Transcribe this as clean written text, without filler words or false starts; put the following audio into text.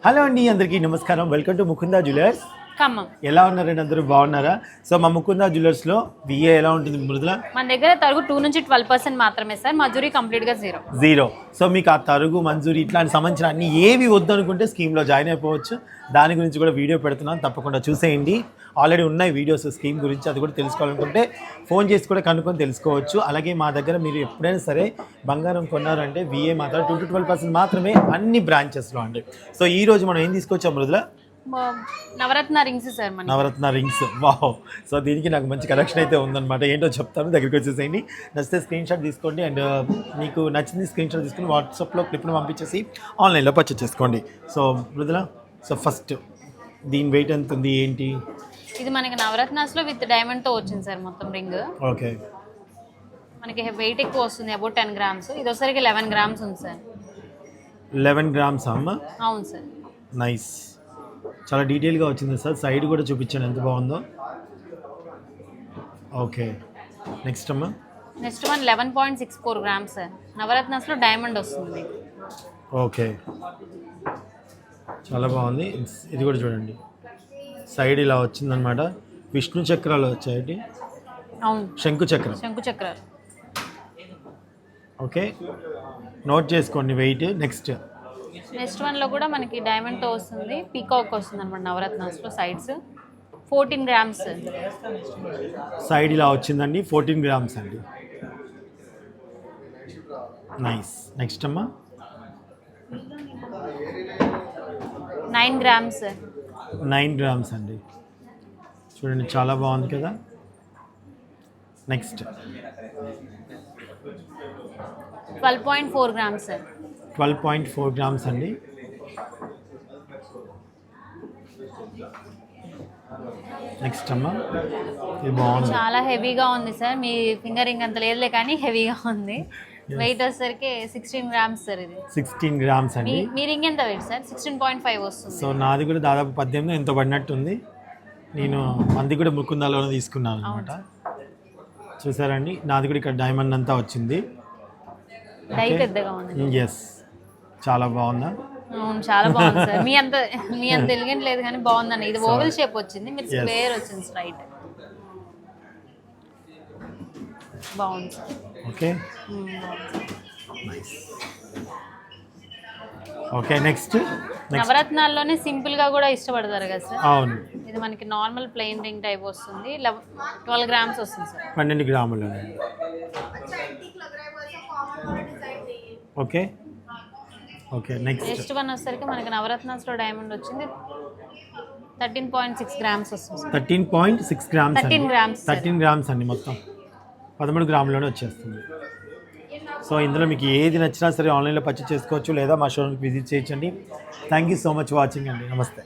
Hello అండి, అందరికీ నమస్కారం. Welcome to Mukunda jewellers Khammam. ఎలా ఉన్నారండి? అందరూ బాగున్నారా? సో మా ముకుందా జ్యువెలర్స్లో విఏ ఎలా ఉంటుంది మృదుల? మన దగ్గర తరుగు 2 నుంచి 12% మాత్రమే సార్. మజూరీ కంప్లీట్గా జీరో. సో మీకు ఆ తరుగు మంజూరీ ఇట్లాంటి సంబంధించిన అన్ని ఏవి వద్దనుకుంటే స్కీమ్లో జాయిన్ అయిపోవచ్చు. దాని గురించి కూడా వీడియో పెడుతున్నాను, తప్పకుండా చూసేయండి. ఆల్రెడీ ఉన్నాయి వీడియోస్ స్కీమ్ గురించి, అది కూడా తెలుసుకోవాలనుకుంటే ఫోన్ చేసి కూడా కనుక్కొని తెలుసుకోవచ్చు. అలాగే మా దగ్గర మీరు ఎప్పుడైనా సరే బంగారం కొన్నారంటే విఏ మాత్రం 2 to 12% మాత్రమే అన్ని బ్రాంచెస్లో అండి. సో ఈ రోజు మనం ఏం తీసుకొచ్చాం మృదుల? నవరత్న రింగ్స్ సార్. నవరత్న రింగ్స్. వావ్! సో దీనికి నాకు మంచి కలెక్షన్ అయితే ఉందన్నమాట. ఏంటో చెప్తాను, దగ్గరికి వచ్చేసేయండి. నచ్చితే స్క్రీన్ షాట్ తీసుకోండి, అండ్ మీకు నచ్చింది స్క్రీన్ షాట్ తీసుకుని వాట్సాప్లో క్లిప్ను పంపించేసి ఆన్లైన్లో పర్చేస్ చేసుకోండి. సో మృదుల, సో ఫస్ట్ దీని వెయిట్ ఎంత ఉంది ఏంటి? ఇది మనకి నవరత్నాస్లో విత్ డైమండ్తో వచ్చింది సార్ మొత్తం రింగ్. ఓకే, మనకి వెయిట్ ఎక్కువ వస్తుంది, అబౌట్ 10 గ్రామ్స్. ఇది వచ్చేసరికి 11 గ్రామ్స్ ఉంది సార్. 11 గ్రామ్స్ అమ్మ. అవును సార్. నైస్, చాలా డీటెయిల్గా వచ్చింది సార్. సైడ్ కూడా చూపించాను ఎంత బాగుందో. ఓకే, నెక్స్ట్ అమ్మ. Next one 11.64 grams sir. నవరత్నాస్లో డైమండ్ వస్తుంది. ఓకే, చాలా బాగుంది. ఇది కూడా చూడండి, సైడ్ ఇలా వచ్చిందనమాట. విష్ణు చక్రాలు వచ్చాయి. అవును, శంకు చక్రం. శంకు చక్రాలు. ఓకే, నోట్ చేసుకోండి వెయిట్. నెక్స్ట్ వన్లో కూడా మనకి డైమండ్తో వస్తుంది, పీకాక్ వస్తుంది అనమాట నవరత్నాస్లో. Sides 14 grams. సైడ్ ఇలా వచ్చిందండి, 14 గ్రామ్స్ అండి. నైస్. నెక్స్ట్ అమ్మా 9 గ్రామ్స్. 9 గ్రామ్స్ అండి, చూడండి చాలా బాగుంది కదా. Next 12.4 grams. 12.4 గ్రామ్స్ అండి. నెక్స్ట్ అమ్మా, ఇది బాగుంది. చాలా హెవీగా ఉంది సార్. మీ ఫింగర్ రింగ్ అంత లేదులే కానీ హెవీగా ఉంది. వెయిట్ వచ్చేసరికి 16 గ్రామ్స్ సార్. ఇది 16 గ్రామ్స్ అండి. మీ రింగ్ ఎంత వెయిట్ సార్? 16.5 వస్తుంది. సో నాది కూడా దాదాపు 18 ఎంతో పడినట్టుంది. నేను మంది కూడా ముకుందాలోనే తీసుకున్నాను అనమాట. చూసారండి, నాది కూడా ఇక్కడ డైమండ్ అంతా వచ్చింది. డై పెద్దగా ఉంది. ఎస్, చాలా బాగుందా? అవును, చాలా బాగుంది సార్. మీ అంత ఎలిగెంట్ లేదు కానీ బాగుందండి. ఇది ఓవెల్ షేప్ వచ్చింది, మీరు స్క్వేర్ వచ్చింది స్ట్రైట్. బాగుంది సార్. Okay, okay. నెక్స్ట్ నవరత్నాల్లోనే సింపుల్ గా కూడా ఇష్టపడతారు కదా సార్. అవును, ఇది మనకి నార్మల్ ప్లెయిన్ రింగ్ టైప్ వస్తుంది. 12 గ్రామ్స్ వస్తుంది సార్. 12 గ్రాములు. Okay, okay. నెక్స్ట్ వన్ వచ్చేసరికి మనకి నవరత్నాస్లో డైమండ్ వచ్చింది. 13.6 గ్రామ్స్ వస్తుంది. 13.6 గ్రామ్స్. 13 గ్రామ్స్. 13 గ్రామ్స్ అండి, మొత్తం 13 గ్రాముల్లోనే వచ్చేస్తుంది. సో ఇందులో మీకు ఏది నచ్చినా సరే ఆన్లైన్లో పర్చేస్ చేసుకోవచ్చు, లేదా మా షోరూమ్కి విజిట్ చేయొచ్చండి. Thank you so much watching అండి. నమస్తే.